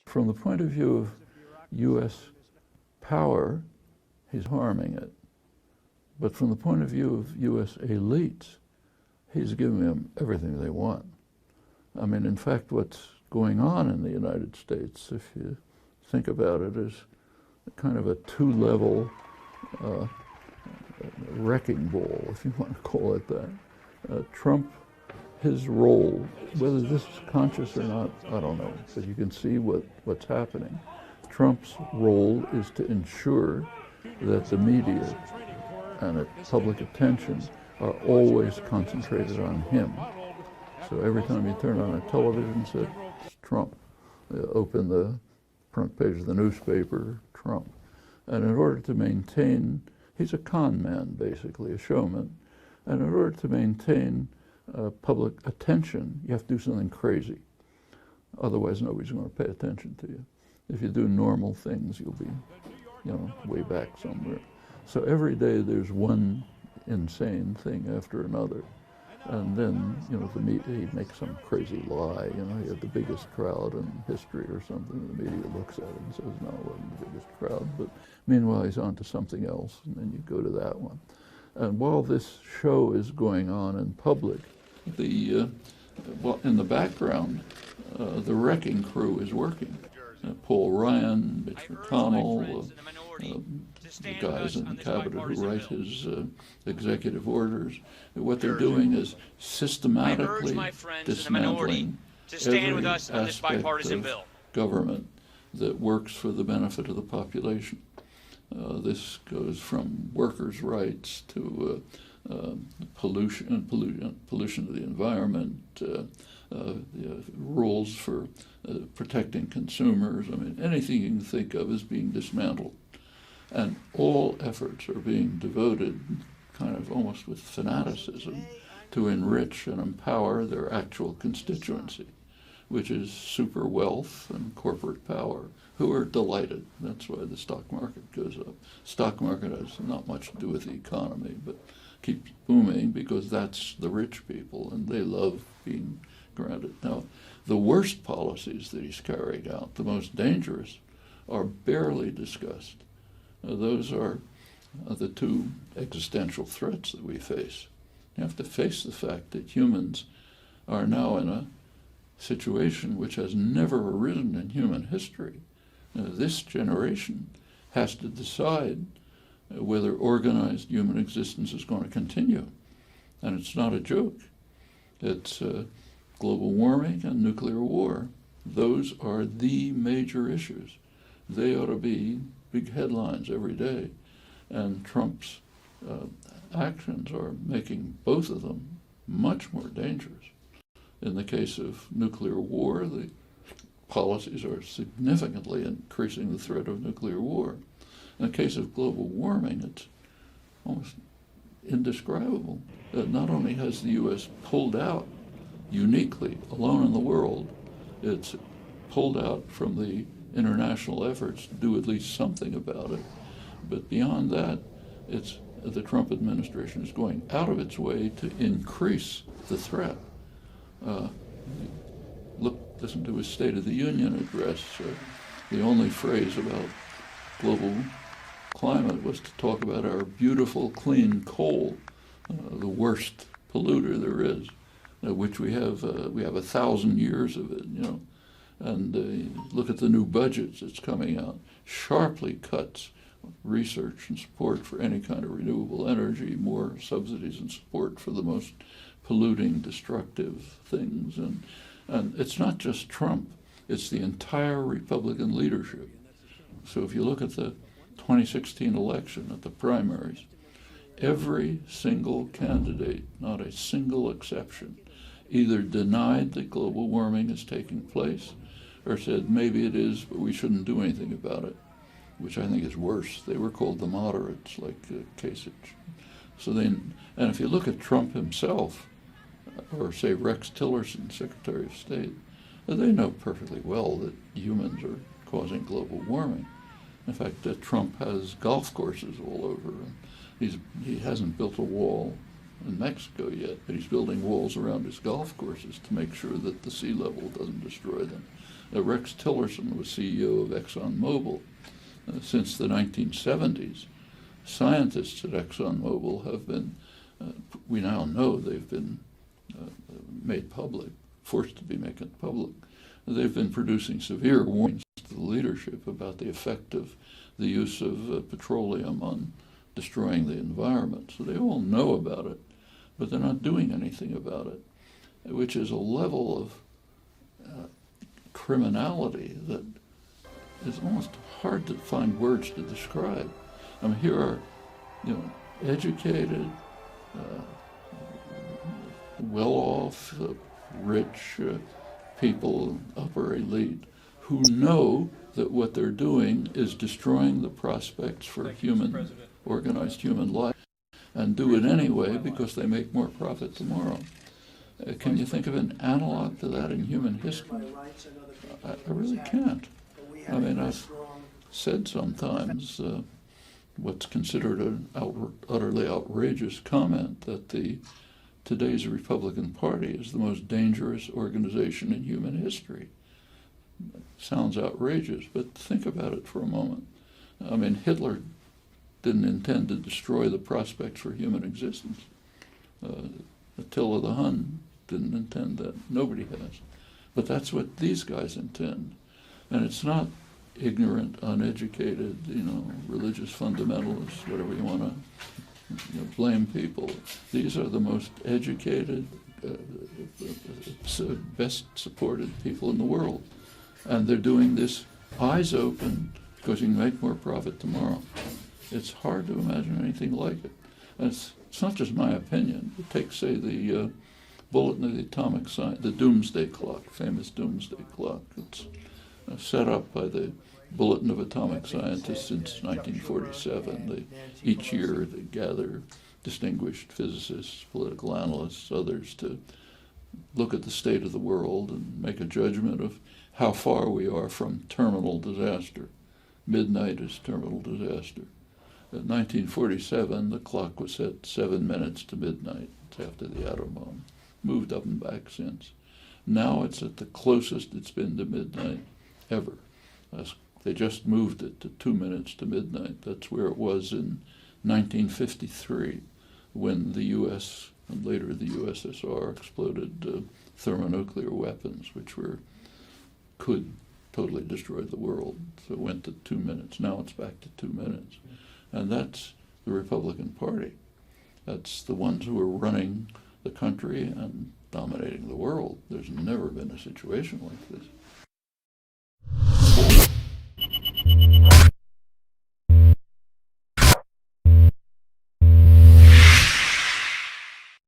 From the point of view of U.S. power, he's harming it. But from the point of view of U.S. elites, he's giving them everything they want. I mean, in fact, what's going on in the United States, if you think about it, is kind of a two-level wrecking ball, if you want to call it that. Trump, his role, whether this is conscious or not, I don't know, but you can see what's happening. Trump's role is to ensure that the media and its public attention are always concentrated on him. So every time you turn on a television set, it's Trump. Open the front page of the newspaper, Trump. And in order to maintain, he's a con man, basically, a showman. And in order to maintain public attention, you have to do something crazy. Otherwise, nobody's going to pay attention to you. If you do normal things, you'll be, way back somewhere. So every day there's one insane thing after another. And then, the media, he makes some crazy lie, he had the biggest crowd in history or something. The media looks at it and says, no, it wasn't the biggest crowd. But meanwhile, he's on to something else, and then you go to that one. And while this show is going on in public, in the background, the wrecking crew is working. Paul Ryan, Mitch McConnell, the guys in the cabinet who write his executive orders. What they're doing is systematically dismantling every aspect of government that works for the benefit of the population. This goes from workers' rights to pollution of the environment, rules for protecting consumers. I mean, anything you can think of is being dismantled. And all efforts are being devoted, kind of almost with fanaticism, to enrich and empower their actual constituency, which is super wealth and corporate power, who are delighted. That's why the stock market goes up. Stock market has not much to do with the economy, but keeps booming because that's the rich people, and they love being granted. Now, the worst policies that he's carrying out, the most dangerous, are barely discussed. Those are the two existential threats that we face. You have to face the fact that humans are now in a situation which has never arisen in human history. This generation has to decide whether organized human existence is going to continue. And it's not a joke. It's global warming and nuclear war. Those are the major issues. They ought to be big headlines every day. And Trump's actions are making both of them much more dangerous. In the case of nuclear war, the policies are significantly increasing the threat of nuclear war. In the case of global warming, it's almost indescribable. Not only has the U.S. pulled out uniquely, alone in the world, it's pulled out from the international efforts to do at least something about it. But beyond that, the Trump administration is going out of its way to increase the threat. Listen to his State of the Union address. The only phrase about global climate was to talk about our beautiful, clean coal, the worst polluter there is, which we have 1,000 years of it, And look at the new budgets that's coming out. Sharply cuts research and support for any kind of renewable energy, more subsidies and support for the most polluting, destructive things. And it's not just Trump, it's the entire Republican leadership. So if you look at the 2016 election, at the primaries, every single candidate, not a single exception, either denied that global warming is taking place or said maybe it is, but we shouldn't do anything about it, which I think is worse. They were called the moderates, like Kasich. And if you look at Trump himself, or say Rex Tillerson, Secretary of State, they know perfectly well that humans are causing global warming. In fact, Trump has golf courses all over. He hasn't built a wall in Mexico yet, but he's building walls around his golf courses to make sure that the sea level doesn't destroy them. Rex Tillerson was CEO of ExxonMobil since the 1970s. Scientists at ExxonMobil have been, we now know they've been made public, forced to be made public. They've been producing severe warnings to the leadership about the effect of the use of petroleum on destroying the environment. So they all know about it, but they're not doing anything about it, which is a level of criminality that is almost hard to find words to describe. I mean, here are, educated, well-off, rich people, upper elite, who know that what they're doing is destroying the prospects for organized human life, and do it anyway because they make more profit tomorrow. Can you think of an analog to that in human history? I really can't. I mean, I've said sometimes what's considered an utterly outrageous comment that today's Republican Party is the most dangerous organization in human history. Sounds outrageous, but think about it for a moment. I mean, Hitler didn't intend to destroy the prospects for human existence. Attila the Hun didn't intend that. Nobody has. But that's what these guys intend. And it's not ignorant, uneducated, religious fundamentalists, whatever you want to blame people. These are the most educated, best supported people in the world. And they're doing this eyes open because you can make more profit tomorrow. It's hard to imagine anything like it. And it's not just my opinion. Take, say, the Bulletin of the Atomic Science, the Doomsday Clock, famous Doomsday Clock. It's set up by the Bulletin of Atomic Scientists since 1947. Each year they gather distinguished physicists, political analysts, others to look at the state of the world and make a judgment of how far we are from terminal disaster. Midnight is terminal disaster. In 1947, the clock was set 7 minutes to midnight. It's after the atom bomb. Moved up and back since. Now it's at the closest it's been to midnight ever. They just moved it to 2 minutes to midnight. That's where it was in 1953, when the U.S. and later the USSR exploded thermonuclear weapons, which could totally destroy the world. So it went to 2 minutes. Now it's back to 2 minutes. And that's the Republican Party. That's the ones who are running the country and dominating the world. There's never been a situation like this.